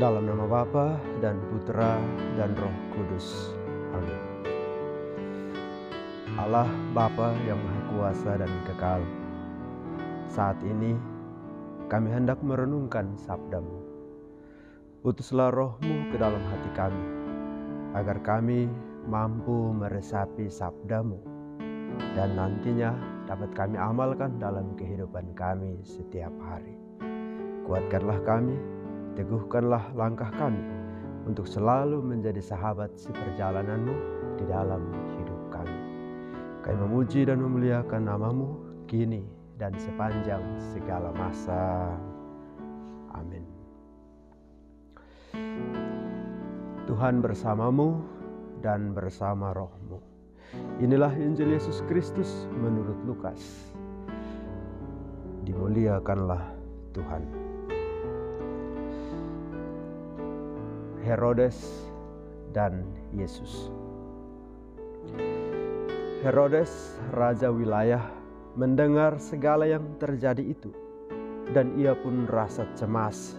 Dalam nama Bapa dan Putra dan Roh Kudus. Amin. Allah Bapa yang Maha Kuasa dan Kekal, saat ini kami hendak merenungkan sabda-Mu. Utuslah Roh-Mu ke dalam hati kami, agar kami mampu meresapi sabda-Mu dan nantinya dapat kami amalkan dalam kehidupan kami setiap hari. Kuatkanlah kami, teguhkanlah langkah kami untuk selalu menjadi sahabat seperjalanan-Mu di dalam hidup kami. Kami memuji dan memuliakan nama-Mu kini dan sepanjang segala masa. Amin. Tuhan bersamamu dan bersama roh-Mu. Inilah Injil Yesus Kristus menurut Lukas. Dimuliakanlah Tuhan. Herodes dan Yesus. Herodes, raja wilayah, mendengar segala yang terjadi itu, dan ia pun merasa cemas,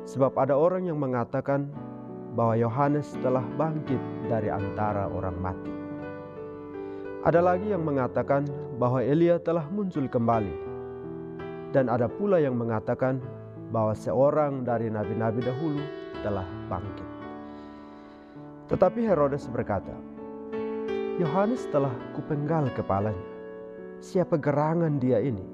sebab ada orang yang mengatakan bahwa Yohanes telah bangkit dari antara orang mati. Ada lagi yang mengatakan bahwa Elia telah muncul kembali, dan ada pula yang mengatakan bahwa seorang dari nabi-nabi dahulu telah bangkit. Tetapi Herodes berkata, Yohanes telah kupenggal kepalanya. Siapa gerangan dia ini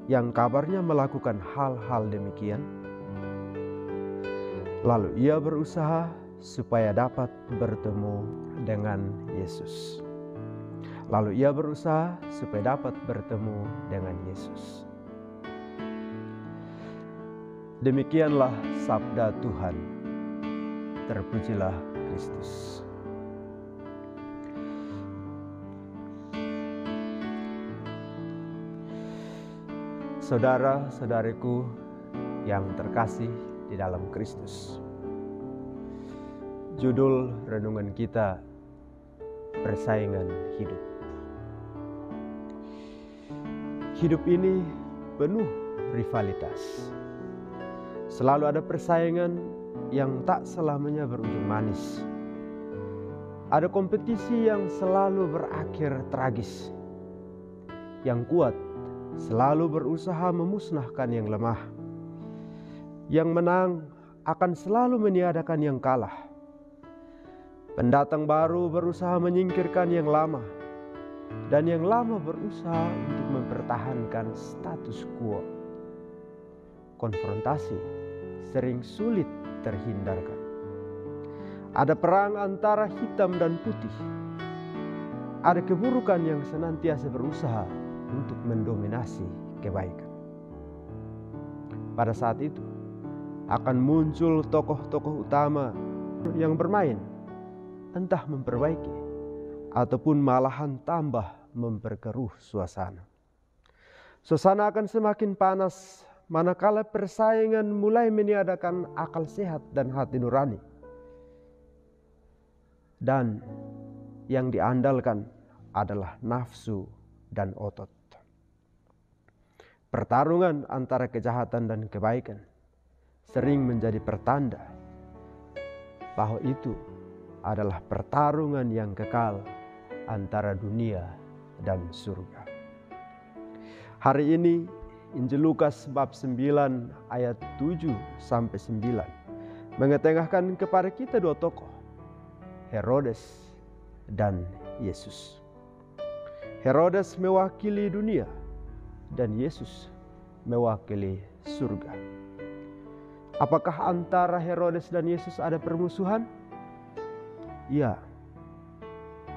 yang kabarnya melakukan hal-hal demikian? Lalu ia berusaha supaya dapat bertemu dengan Yesus. Demikianlah sabda Tuhan. Terpujilah Kristus. Saudara-saudariku yang terkasih di dalam Kristus. Judul renungan kita, persaingan hidup. Hidup ini penuh rivalitas. Selalu ada persaingan yang tak selamanya berujung manis. Ada kompetisi yang selalu berakhir tragis. Yang kuat selalu berusaha memusnahkan yang lemah. Yang menang akan selalu meniadakan yang kalah. Pendatang baru berusaha menyingkirkan yang lama, dan yang lama berusaha untuk mempertahankan status quo. Konfrontasi sering sulit terhindarkan. Ada perang antara hitam dan putih. Ada keburukan yang senantiasa berusaha untuk mendominasi kebaikan. Pada saat itu akan muncul tokoh-tokoh utama yang bermain, entah memperbaiki ataupun malahan tambah memperkeruh suasana. Suasana akan semakin panas manakala persaingan mulai meniadakan akal sehat dan hati nurani. Dan yang diandalkan adalah nafsu dan otot. Pertarungan antara kejahatan dan kebaikan sering menjadi pertanda bahwa itu adalah pertarungan yang kekal antara dunia dan surga. Hari ini Injil Lukas bab 9 ayat 7-9 mengetengahkan kepada kita dua tokoh, Herodes dan Yesus. Herodes mewakili dunia dan Yesus mewakili surga. Apakah antara Herodes dan Yesus ada permusuhan? Ya,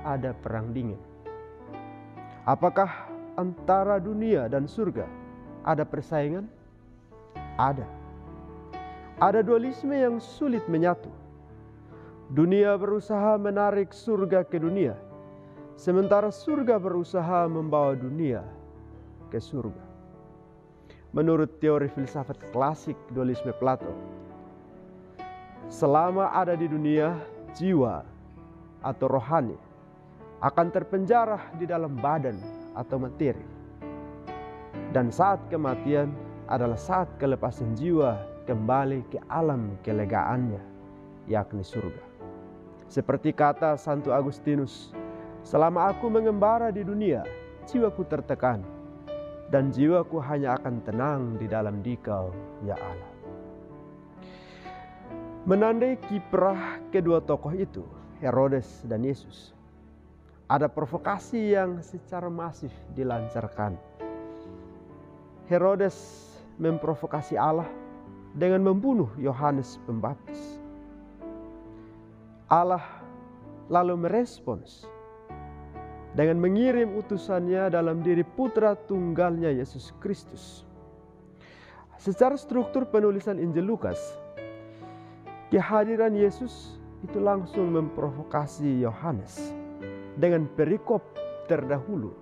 ada perang dingin. Apakah antara dunia dan surga ada persaingan? Ada. Ada dualisme yang sulit menyatu. Dunia berusaha menarik surga ke dunia, sementara surga berusaha membawa dunia ke surga. Menurut teori filsafat klasik dualisme Plato, selama ada di dunia, jiwa atau rohani akan terpenjara di dalam badan atau materi. Dan saat kematian adalah saat kelepasan jiwa kembali ke alam kelegaannya, yakni surga. Seperti kata Santo Agustinus, selama aku mengembara di dunia, jiwaku tertekan, dan jiwaku hanya akan tenang di dalam Dikau, ya Allah. Menandai kiprah kedua tokoh itu, Herodes dan Yesus, ada provokasi yang secara masif dilancarkan. Herodes memprovokasi Allah dengan membunuh Yohanes Pembaptis. Allah lalu merespons dengan mengirim utusannya dalam diri putra tunggalnya Yesus Kristus. Secara struktur penulisan Injil Lukas, kehadiran Yesus itu langsung memprovokasi Yohanes dengan perikop terdahulu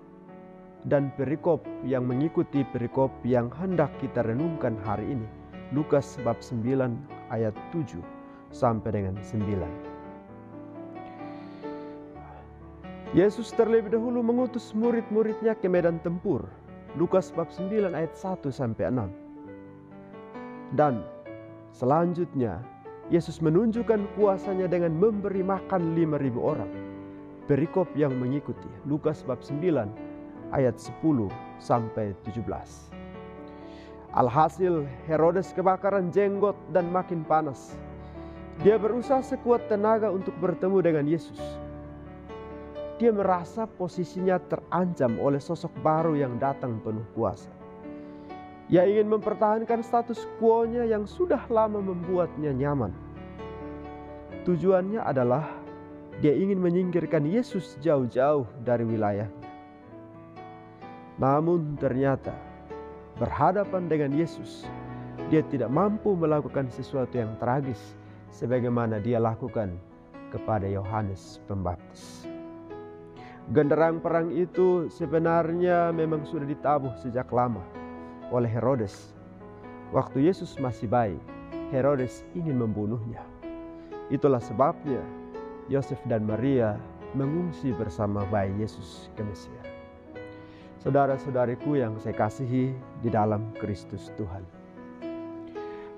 dan perikop yang mengikuti perikop yang hendak kita renungkan hari ini. Lukas bab 9 ayat 7 sampai dengan 9. Yesus terlebih dahulu mengutus murid-muridnya ke medan tempur. Lukas bab 9 ayat 1 sampai 6. Dan selanjutnya Yesus menunjukkan kuasanya dengan memberi makan 5.000 orang. Perikop yang mengikuti Lukas bab 9 ayat 10 sampai 17. Alhasil Herodes kebakaran jenggot dan makin panas. Dia berusaha sekuat tenaga untuk bertemu dengan Yesus. Dia merasa posisinya terancam oleh sosok baru yang datang penuh kuasa. Ia ingin mempertahankan status quo-nya yang sudah lama membuatnya nyaman. Tujuannya adalah dia ingin menyingkirkan Yesus jauh-jauh dari wilayahnya. Namun ternyata berhadapan dengan Yesus, dia tidak mampu melakukan sesuatu yang tragis sebagaimana dia lakukan kepada Yohanes Pembaptis. Genderang perang itu sebenarnya memang sudah ditabuh sejak lama oleh Herodes. Waktu Yesus masih bayi, Herodes ingin membunuhnya. Itulah sebabnya Yosef dan Maria mengungsi bersama bayi Yesus ke Mesir. Saudara-saudariku yang saya kasihi di dalam Kristus Tuhan,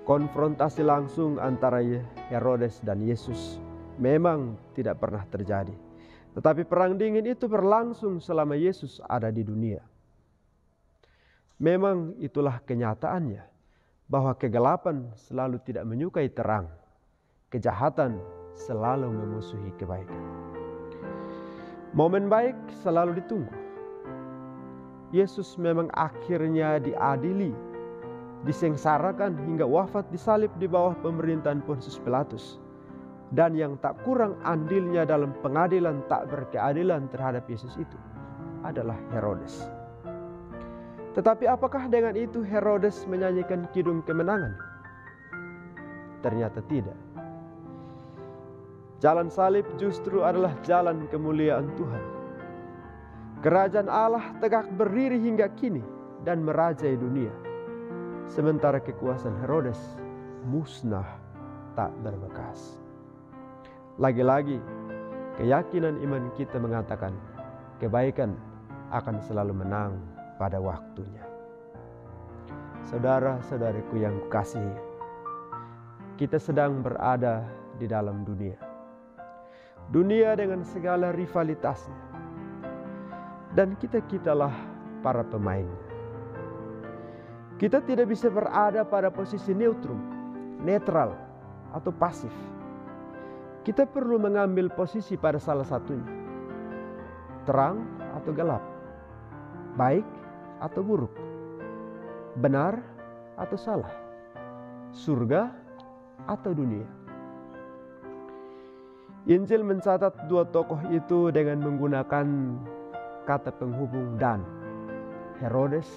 konfrontasi langsung antara Herodes dan Yesus memang tidak pernah terjadi. Tetapi perang dingin itu berlangsung selama Yesus ada di dunia. Memang itulah kenyataannya, bahwa kegelapan selalu tidak menyukai terang, kejahatan selalu memusuhi kebaikan. Momen baik selalu ditunggu. Yesus memang akhirnya diadili, disengsarakan hingga wafat disalib di bawah pemerintahan Pontius Pilatus. Dan yang tak kurang andilnya dalam pengadilan tak berkeadilan terhadap Yesus itu adalah Herodes. Tetapi apakah dengan itu Herodes menyanyikan kidung kemenangan? Ternyata tidak. Jalan salib justru adalah jalan kemuliaan Tuhan. Kerajaan Allah tegak berdiri hingga kini dan merajai dunia. Sementara kekuasaan Herodes musnah tak berbekas. Lagi-lagi, keyakinan iman kita mengatakan kebaikan akan selalu menang pada waktunya. Saudara-saudariku yang kukasihi, kita sedang berada di dalam dunia. Dunia dengan segala rivalitasnya. Dan kita-kitalah para pemainnya. Kita tidak bisa berada pada posisi netral atau pasif. Kita perlu mengambil posisi pada salah satunya. Terang atau gelap, baik atau buruk, benar atau salah, surga atau dunia. Injil mencatat dua tokoh itu dengan menggunakan kata penghubung dan, Herodes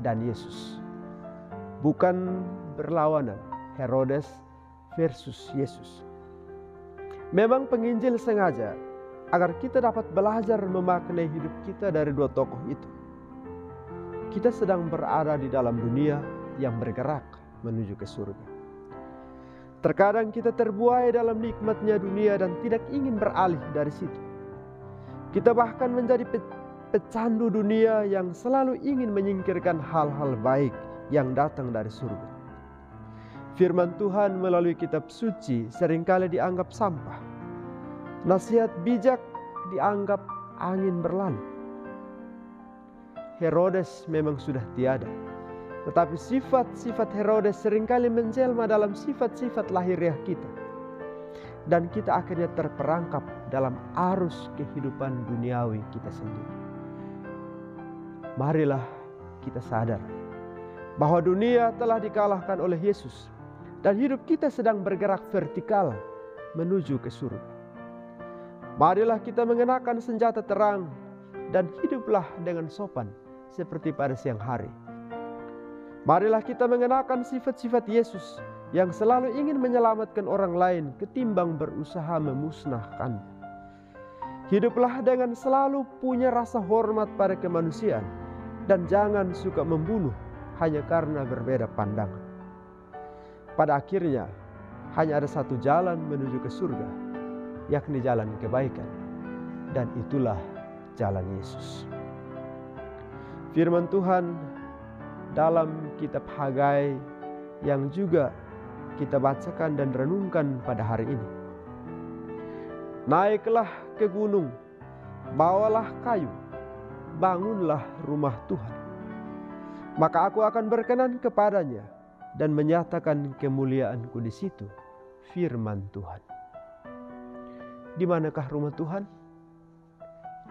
dan Yesus. Bukan berlawanan, Herodes versus Yesus. Memang penginjil sengaja agar kita dapat belajar memaknai hidup kita dari dua tokoh itu. Kita sedang berada di dalam dunia yang bergerak menuju ke surga. Terkadang kita terbuai dalam nikmatnya dunia dan tidak ingin beralih dari situ. Kita bahkan menjadi pecandu dunia yang selalu ingin menyingkirkan hal-hal baik yang datang dari surga. Firman Tuhan melalui kitab suci seringkali dianggap sampah. Nasihat bijak dianggap angin berlalu. Herodes memang sudah tiada, tetapi sifat-sifat Herodes seringkali menjelma dalam sifat-sifat lahiriah kita. Dan kita akhirnya terperangkap dalam arus kehidupan duniawi kita sendiri. Marilah kita sadar bahwa dunia telah dikalahkan oleh Yesus dan hidup kita sedang bergerak vertikal menuju ke surga. Marilah kita mengenakan senjata terang dan hiduplah dengan sopan seperti pada siang hari. Marilah kita mengenakan sifat-sifat Yesus yang selalu ingin menyelamatkan orang lain ketimbang berusaha memusnahkan. Hiduplah dengan selalu punya rasa hormat pada kemanusiaan dan jangan suka membunuh hanya karena berbeda pandangan. Pada akhirnya hanya ada satu jalan menuju ke surga, yakni jalan kebaikan, dan itulah jalan Yesus. Firman Tuhan dalam kitab Hagai yang juga kita bacakan dan renungkan pada hari ini. Naiklah ke gunung, bawalah kayu, bangunlah rumah Tuhan. Maka aku akan berkenan kepadanya dan menyatakan kemuliaanku di situ, firman Tuhan. Di manakah rumah Tuhan?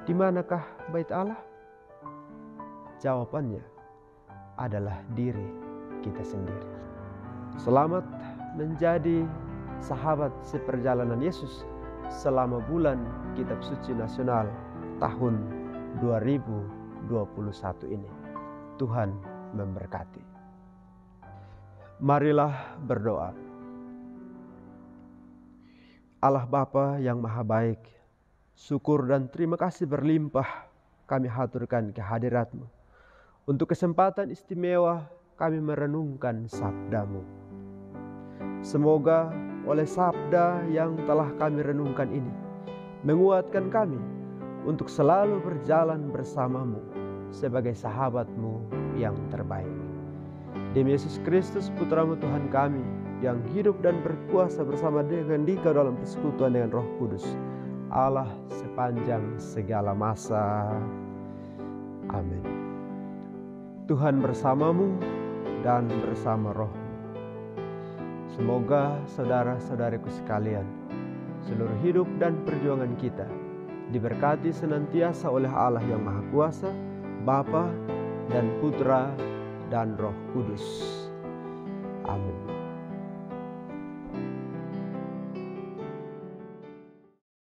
Di manakah bait Allah? Jawabannya adalah diri kita sendiri. Selamat menjadi sahabat seperjalanan Yesus selama bulan Kitab Suci Nasional tahun 2021 ini. Tuhan memberkati. Marilah berdoa. Allah Bapa yang Maha Baik, syukur dan terima kasih berlimpah kami haturkan kehadirat-Mu. Untuk kesempatan istimewa kami merenungkan sabda-Mu. Semoga oleh sabda yang telah kami renungkan ini menguatkan kami untuk selalu berjalan bersama-Mu sebagai sahabat-Mu yang terbaik. Demi Yesus Kristus Putra-Mu Tuhan kami yang hidup dan berkuasa bersama dengan Dikau dalam persekutuan dengan Roh Kudus, Allah sepanjang segala masa. Amin. Tuhan bersamamu dan bersama Roh-Mu. Semoga saudara-saudariku sekalian, seluruh hidup dan perjuangan kita diberkati senantiasa oleh Allah yang Maha Kuasa, Bapa dan Putra dan Roh Kudus. Amin.